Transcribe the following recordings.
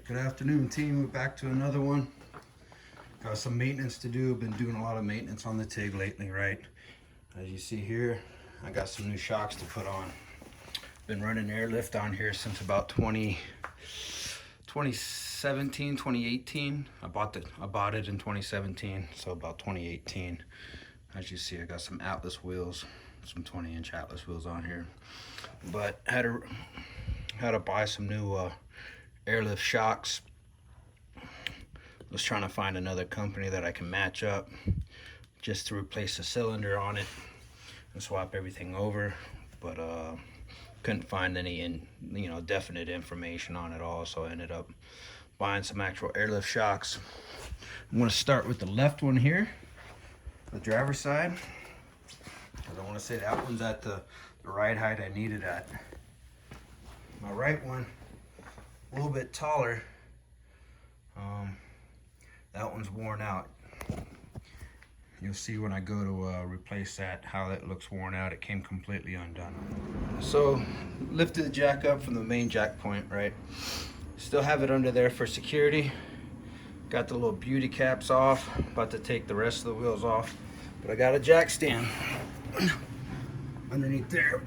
Good afternoon, team. We're back to another one. Got some maintenance to do. Been doing a lot of maintenance on the TIG lately, right? As you see here, I got some new shocks to put on. Been running Airlift on here since about 2017, 2018. I bought it in 2017, so about 2018. As you see, I got some Atlas wheels, some 20-inch Atlas wheels on here. But had to buy some new Airlift shocks. Was trying to find another company that I can match up just to replace the cylinder on it and swap everything over, but couldn't find any definite information on it all, so I ended up buying some actual Airlift shocks. I'm going to start with the left one here, the driver's side. I want to say that one's at the right height I need it at. My right one, a little bit taller. That one's worn out. You'll see when I go to replace that how that looks worn out. It came completely undone. So lifted the jack up from the main jack point, right? Still have it under there for security. Got the little beauty caps off. About to take the rest of the wheels off. But I got a jack stand underneath there.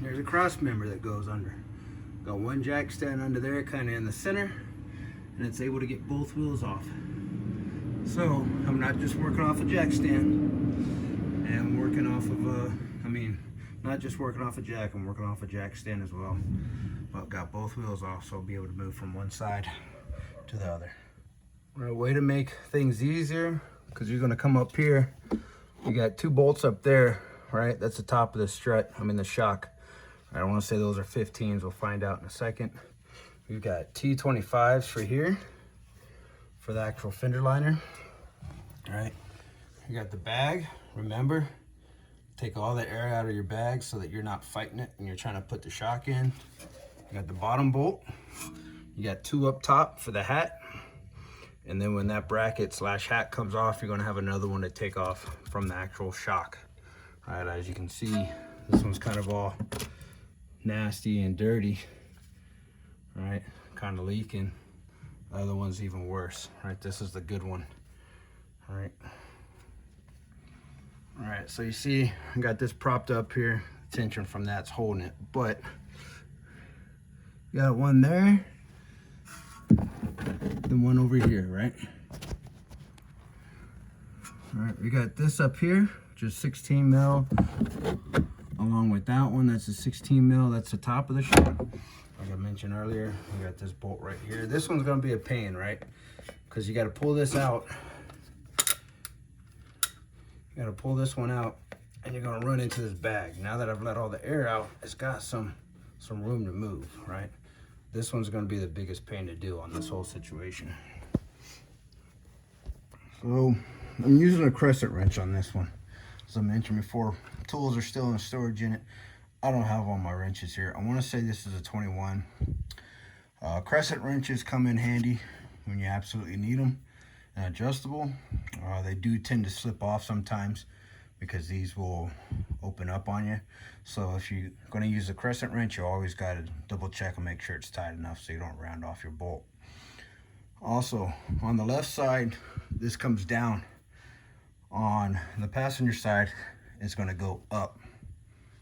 There's a cross member that goes under. Got one jack stand under there, kind of in the center, and it's able to get both wheels off. So I'm not just working off a jack stand, and I'm working off of not just working off a jack, I'm working off a jack stand as well. But got both wheels off, so I'll be able to move from one side to the other. Right, way to make things easier, because you're gonna come up here, you got two bolts up there, right? That's the top of the strut, the shock. I don't want to say those are 15s, we'll find out in a second. We've got T25s for here, for the actual fender liner. All right, you got the bag. Remember, take all the air out of your bag so that you're not fighting it and you're trying to put the shock in. You got the bottom bolt. You got two up top for the hat. And then when that bracket / hat comes off, you're gonna have another one to take off from the actual shock. All right, as you can see, this one's kind of all nasty and dirty, right? Kind of leaking. The other one's even worse, right? This is the good one, all right? All right, so you see, I got this propped up here. Tension from that's holding it, but you got one there, then one over here, right? All right, we got this up here, just 16 mil. Along with that one, that's a 16 mil, that's the top of the shock. Like I mentioned earlier, we got this bolt right here. This one's gonna be a pain, right? Because you gotta pull this out. You gotta pull this one out, and you're gonna run into this bag. Now that I've let all the air out, it's got some room to move, right? This one's gonna be the biggest pain to do on this whole situation. So I'm using a crescent wrench on this one. As I mentioned before, tools are still in storage in it. I don't have all my wrenches here. I want to say this is a 21. Crescent wrenches come in handy when you absolutely need them. And adjustable. They do tend to slip off sometimes because these will open up on you. So if you're going to use a crescent wrench, you always got to double check and make sure it's tight enough so you don't round off your bolt. Also, on the left side, this comes down. On the passenger side, it's going to go up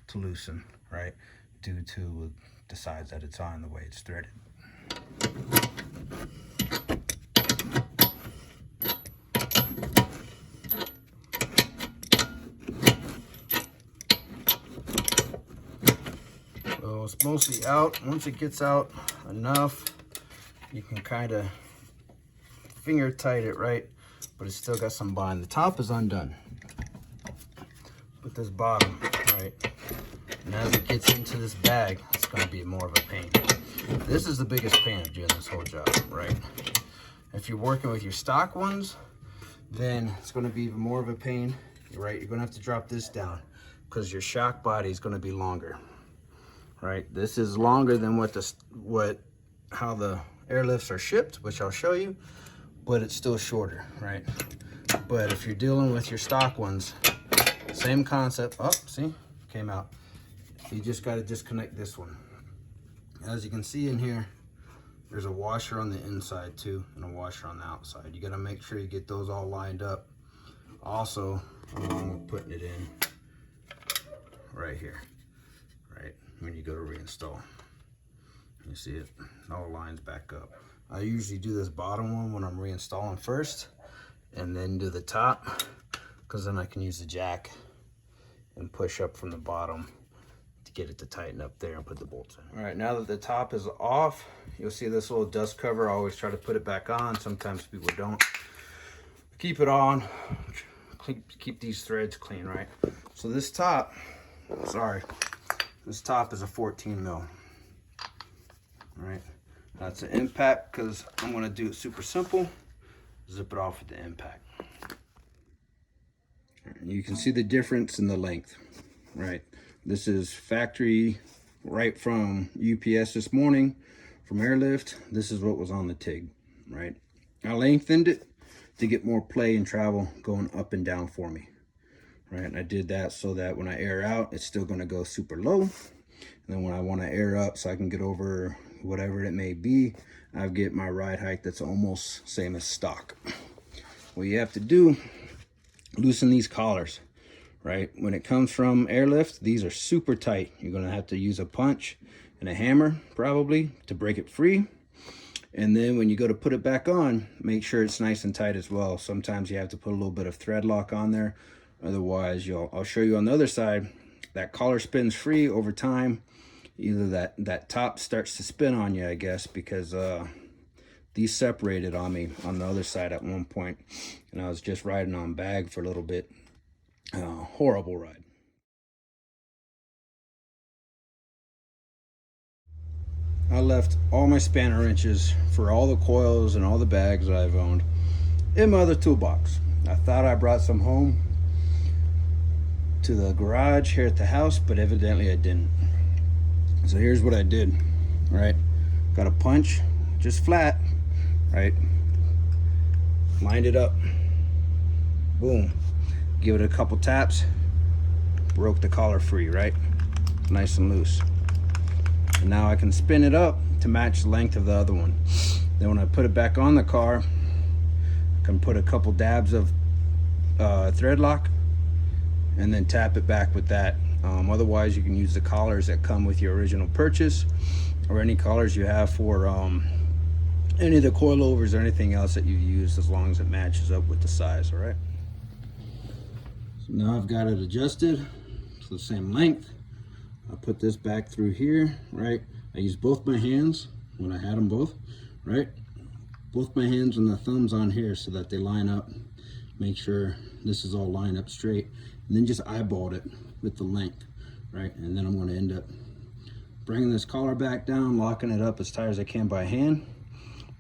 to loosen, right? Due to the sides that it's on, the way it's threaded. So it's mostly out. Once it gets out enough, you can kind of finger tight it, right? But it's still got some bind. The top is undone, but this bottom, right? And as it gets into this bag, it's going to be more of a pain. This is the biggest pain of doing this whole job, right? If you're working with your stock ones, then it's going to be even more of a pain, right? You're going to have to drop this down because your shock body is going to be longer, right? This is longer than how the Airlifts are shipped, which I'll show you, but it's still shorter, right? But if you're dealing with your stock ones, same concept. Oh, see, came out. You just got to disconnect this one. As you can see in here, There's a washer on the inside too, and a washer on the outside. You gotta make sure you get those all lined up. Also, along with putting it in right here, right, when you go to reinstall. You see it all lines back up. I usually do this bottom one when I'm reinstalling first, and then do the top, because then I can use the jack and push up from the bottom to get it to tighten up there and put the bolts in. All right, now that the top is off, you'll see this little dust cover. I always try to put it back on. Sometimes people don't. Keep it on. Keep these threads clean, right? So this top, this top is a 14 mil. All right, that's an impact, because I'm gonna do it super simple. Zip it off with the impact. You can see the difference in the length, right? This is factory, right from UPS this morning, from Airlift. This is what was on the Tig, right? I lengthened it to get more play and travel going up and down for me, right? And I did that so that when I air out, it's still gonna go super low. And then when I wanna air up so I can get over whatever it may be, I get my ride height that's almost same as stock. What you have to do, loosen these collars, right? When it comes from Airlift, these are super tight. You're gonna have to use a punch and a hammer probably to break it free. And then when you go to put it back on, make sure it's nice and tight as well. Sometimes you have to put a little bit of thread lock on there. Otherwise, I'll show you on the other side, that collar spins free over time. Either that top starts to spin on you, I guess, because these separated on me on the other side at one point, and I was just riding on bag for a little bit. Horrible ride. I left all my spanner wrenches for all the coils and all the bags that I've owned in my other toolbox. I thought I brought some home to the garage here at the house, but evidently I didn't. So here's what I did, right? Got a punch, just flat, right? Lined it up, boom. Give it a couple taps, broke the collar free, right? Nice and loose. And now I can spin it up to match the length of the other one. Then when I put it back on the car, I can put a couple dabs of thread lock and then tap it back with that. Otherwise, you can use the collars that come with your original purchase, or any collars you have for any of the coilovers or anything else that you use, as long as it matches up with the size. All right, so now I've got it adjusted to the same length. I put this back through here, right? I use both my hands when I had them both, right? Both my hands and the thumbs on here so that they line up. Make sure this is all lined up straight, and then just eyeballed it with the length, right? And then I'm going to end up bringing this collar back down, locking it up as tight as I can by hand,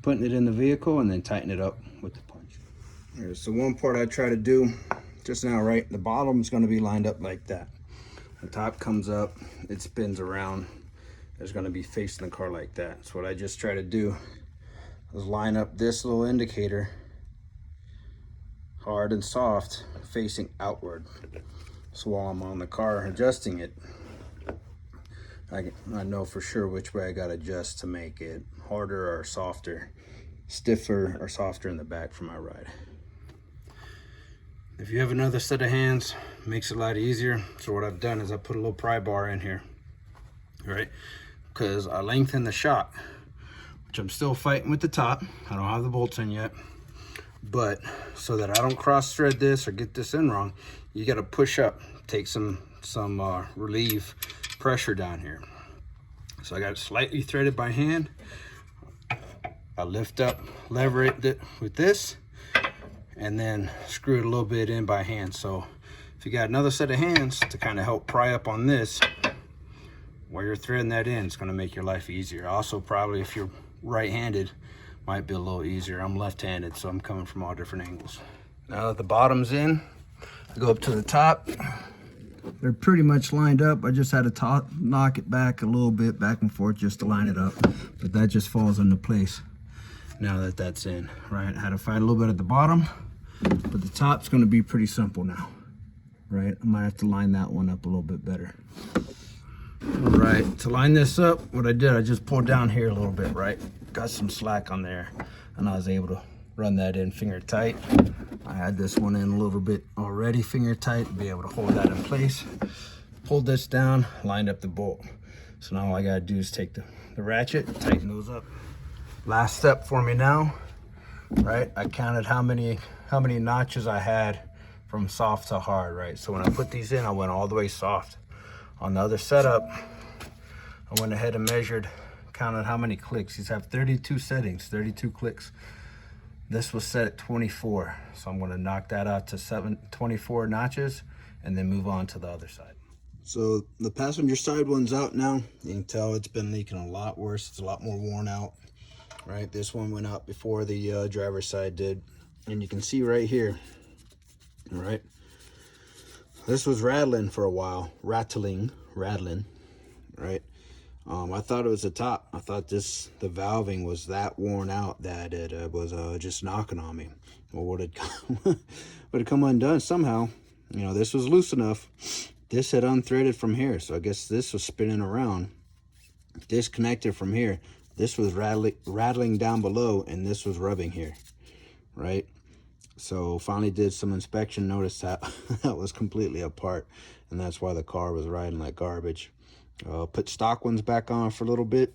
putting it in the vehicle, and then tighten it up with the punch. Here's the one part I try to do just now, right? The bottom is going to be lined up like that. The top comes up, it spins around. It's going to be facing the car like that. So what I just try to do is line up this little indicator hard and soft, facing outward. So while I'm on the car adjusting it, I know for sure which way I got to adjust to make it harder or softer, stiffer or softer in the back for my ride. If you have another set of hands, it makes it a lot easier. So what I've done is I put a little pry bar in here, right? Because I lengthened the shock, which I'm still fighting with the top. I don't have the bolts in yet. But so that I don't cross thread this or get this in wrong, you got to push up, take some relieve pressure down here. So I got it slightly threaded by hand. I lift up, lever it with this, and then screw it a little bit in by hand. So if you got another set of hands to kind of help pry up on this, while you're threading that in, it's going to make your life easier. Also, probably if you're right-handed, might be a little easier. I'm left-handed, so I'm coming from all different angles. Now that the bottom's in, I go up to the top. They're pretty much lined up. I just had to knock it back a little bit, back and forth, just to line it up. But that just falls into place now that that's in, right? I had to fight a little bit at the bottom, but the top's going to be pretty simple now, right? I might have to line that one up a little bit better. All right, to line this up, what I did, I just pulled down here a little bit, right? Got some slack on there, and I was able to run that in finger tight. I had this one in a little bit already finger tight, be able to hold that in place. Pulled this down, lined up the bolt. So now all I gotta do is take the ratchet, tighten those up. Last step for me now, right? I counted how many notches I had from soft to hard, right? So when I put these in, I went all the way soft. On the other setup, I went ahead and measured, counted how many clicks. These have 32 settings, 32 clicks. This was set at 24. So I'm gonna knock that out to 24 notches and then move on to the other side. So the passenger side one's out now. You can tell it's been leaking a lot worse. It's a lot more worn out, right? This one went out before the driver's side did. And you can see right here, all right? This was rattling for a while, rattling, right? I thought it was the top. I thought the valving was that worn out that it was just knocking on me. Well, would it come undone somehow? You know, this was loose enough. This had unthreaded from here, so I guess this was spinning around, disconnected from here. This was rattling down below, and this was rubbing here, right? So finally did some inspection, noticed that that was completely apart, and that's why the car was riding like garbage. Put stock ones back on for a little bit,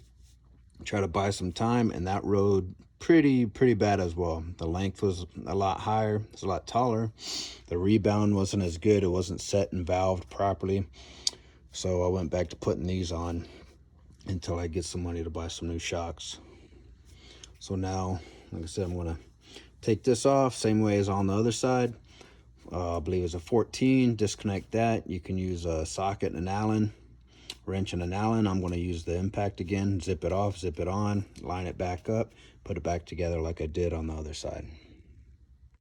try to buy some time, and that rode pretty bad as well. The length was a lot higher, it's a lot taller. The rebound wasn't as good, it wasn't set and valved properly. So I went back to putting these on until I get some money to buy some new shocks. So now, like I said, I'm gonna take this off, same way as on the other side. I believe it's a 14, disconnect that. You can use a socket and an Allen, wrench and an Allen. I'm gonna use the impact again, zip it off, zip it on, line it back up, put it back together like I did on the other side.